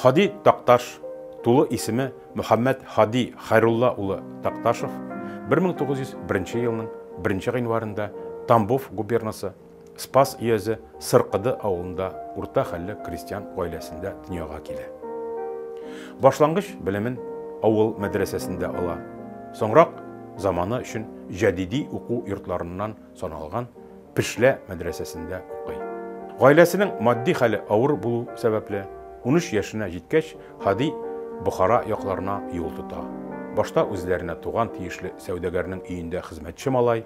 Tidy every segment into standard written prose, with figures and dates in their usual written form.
Хади Такташ, тулы исеме Мөхәммәд Хади Хайрулла улы Такташев 1901 елның 1 гыйнварында Тамбов губернасы Спас өязе Сыркыды авылында урта хәлле крестьян гаиләсендә дөньяга килә. Башлангыч белемен авыл мәдрәсәсендә ала. Соңрак заманы өчен җәдиди уку йортларыннан саналган Пешлә мәдрәсәсендә укый. Гаиләсенең матди хәле авыр булу сәбәпле 13 яшенә җиткәч, Хади Бухара якларына юл тота. Башта үзләренә туган тиешле сәүдәгәрнең өендә хезмәтче малай,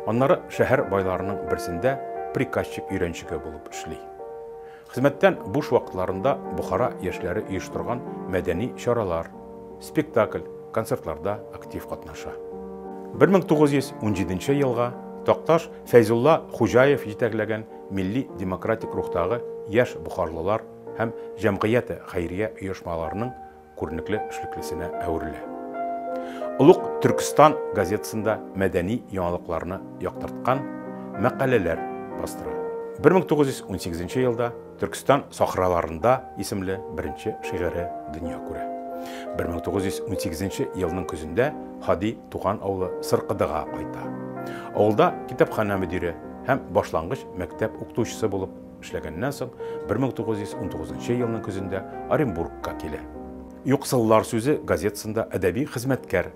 аннары шәһәр байларының берсендә приказчик өйрәнчеге булып эшли. Хезмәттән буш вакытларында Бухара яшьләре оештырган мәдәни чаралар, спектакль, концертларда актив катнаша. 1917 елга Такташ Фәйзулла Хуҗаев җитәкләгән милли демократик рухтагы яшь бухарлылар һәм җәмгыяте хәйрия оешмаларының күренекле эшлеклесенә әверелә. Улуг Түркстан газетасында мәдәни яңалыкларны яктырткан мәкаләләр бастыра. 1918 елда Түркстан сахраларында исемле беренче шигыре дөнья күрә. 1918 елның көзендә Хади туган авылы Сыркыдыга кайта. Авылда китапхана мөдире һәм башлангыч мәктәп укытучысы булып эшләгәннән соң 1919 елның көзендә Оренбургка килә. Юксыллар сүзе газетасында әдәби хезмәткәр,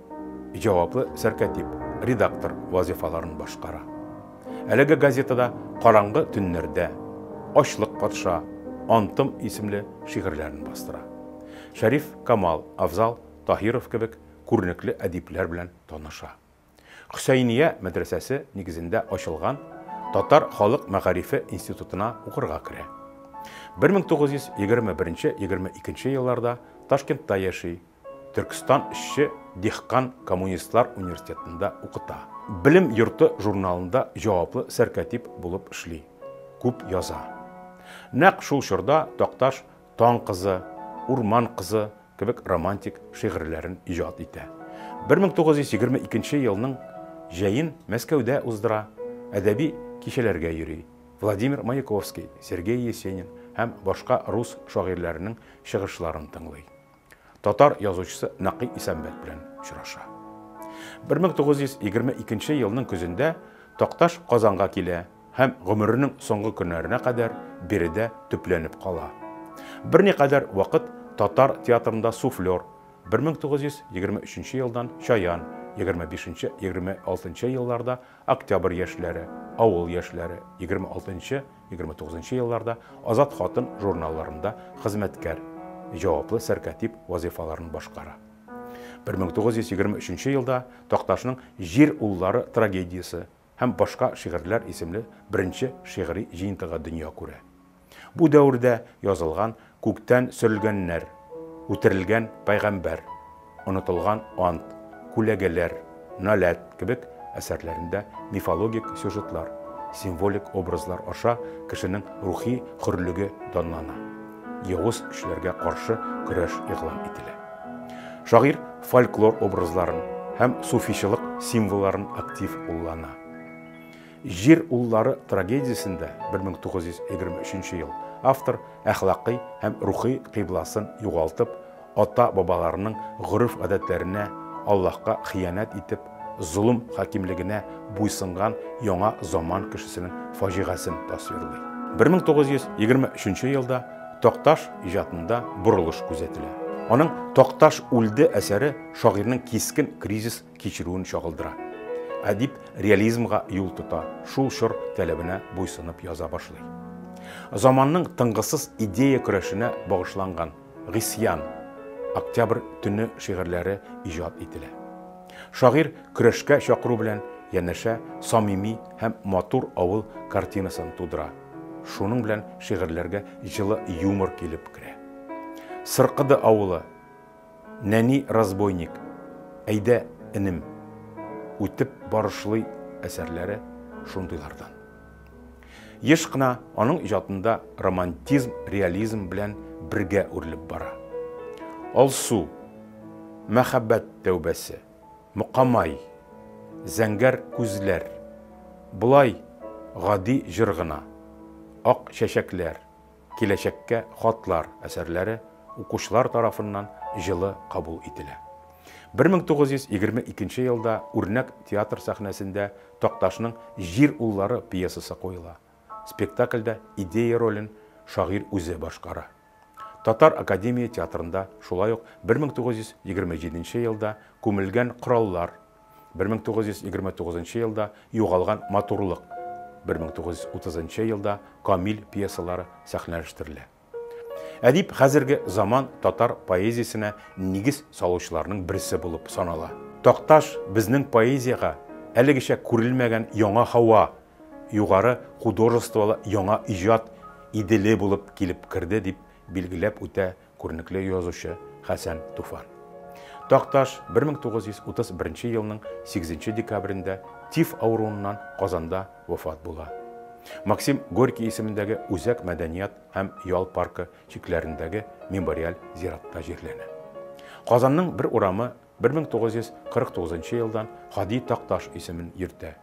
җаваплы сәркәтип, редактор вазифаларын башкара. Әлеге газетада Караңгы төннәрдә, Ачлык патша, Антым исемле шигырьләрен бастыра. Шәриф Камал, Афзал Таһиров кебек күренекле әдипләр белән таныша. Хөсәйния мәдрәсәсе нигезендә ачылган Татар халык мәгарифе институтына укырга керә. 1921-22 елларда Ташкентта яши, Түркстан эшче Дихкан коммунистлар университетында укыта. Билим йорты журналында җаваплы сәркәтип булып эшли. Күп яза. Нәкъ шул чорда Такташ Таң кызы, Урман кызы кебек романтик шигырьләрен иҗат итә. 1922 елның җәен Мәскәүдә уздыра, әдәби кичәләргә йөри. Владимир Маяковский, Сергей Есенин һәм башка рус шагыйрьләренең чыгышларын тыңлый. Татар язучысы Нақи Исәнбәт белән очраша. 1922 елның көзендә Такташ Казанга килә һәм гомеренең соңгы көннәренә кадәр биредә төпләнеп кала. Берникадәр вакыт татар театрында суфлер, 1923 елдан Чаян, 25-26 елларда Октябрь яшьләре, Авыл яшьләре, 26-29 елларда Азат хатын журналларында хезмәткәр, җаваплы сәркәтип вазифаларын башкара. 1923 елда Такташның Җир уллары трагедиясе һәм башка шигырьләр исемле беренче шигъри җыентыгы дөнья күрә. Бу дәврдә язылган Күктән сөрелгәннәр, Үтерелгән пайгамбар, Онытылган ант, Күләгәләр, Наләт кебек әсәрләрендә мифологик сюжетлар, символик образлар аша кешенең рухи хөрлеге данлана. Явыз көчләргә каршы көрәш игълан ителә. Шагыйрь фольклор образларын һәм суфичылык символларын актив куллана. Җир уллары трагедиясендә 1923 ел автор әхлакый һәм рухи кыйбласын югалтып, ата-бабаларының гырыф гадәтләренә, Аллаһка хыянат итеп, зулым хакимлегенә буйсынган яңа заман кешесенең фаҗигасын тасвирлый. 1923 елда Такташ иҗатында бурылыш күзәтелә. Аның Такташ үлде әсәре шагыйрьнең кискен кризис кичерүен чагылдыра. Әдип реализмга юл тота, шул чор таләбенә буйсынып яза башлый. Заманның тыңгысыз идея көрәшенә багышланган Гысьян, Октябрь төне шигырьләре иҗат ителә. Шагыйрь көрәшкә чакыру белән янәшә самими һәм матур авыл картинасын тудыра. Шуның белән шигырьләргә җылы юмор килеп керә. Сыркыды авылы, Нәни разбойник, Әйдә инем, үтеп барышлый әсәрләре шундыйлардан. Еш кына аның иҗатында романтизм, реализм белән бергә үрелеп бара. Алсу, Мәхәббәт тәүбәсе, Мөкамай, Зәңгәр күзләр, Булай гади җыр гына, Ак чәчәкләр, Киләчәккә хатлар әсәрләре укучылар тарафыннан жылы кабул ителә. 1922 елда Үрнәк театр сәхнәсендә Такташның «Җир уллары» пьесасы куела. Спектакльдә идея ролен шагыйрь үзе башкара. Татар Академия театрында шулай ук 1927 елда «Күмелгән кораллар», 1929 елда «Югалган матурлык», 1930 елда «Камил» пьесалары сәхнәләштерелә. Әдип хәзерге заман татар поэзиясенә нигез салучыларның берсе булып санала. Такташ безнең поэзияга әлегечә күрелмәгән яңа һава, югары художестволы яңа иҗат иделе булып килеп керде дип билгеләп үтә күренекле язучы Хәсән Туфан. Такташ 1931 елның 8 декабрендә тиф авыруыннан Казанда вафат була. Максим Горький исемендәге Үзәк мәдәният һәм ял паркы чикләрендәге мемориаль зиратта җирләнә. Казанның бер урамы 1949 елдан Хади Такташ исемен йөртә.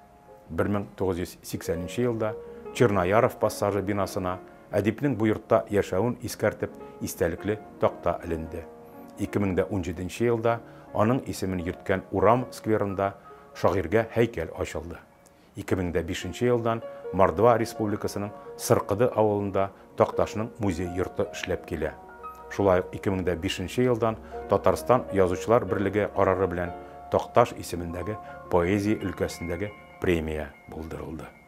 1980 елда Чернояров пассажы бинасына әдипнең бу йортта яшәвен искәртеп истәлекле такта эленде. 2017 елда аның исемен йөрткән урам скверында шагыйрьгә һәйкәл ачылды. 2005 елдан Мордва Республикасының Сыркыды авылында Такташның музей йорты эшләп килә. Шулай 2005 елдан Татарстан язучылар берлеге карары белән Такташ исемендәге поэзия өлкәсендәге премия булдырылды.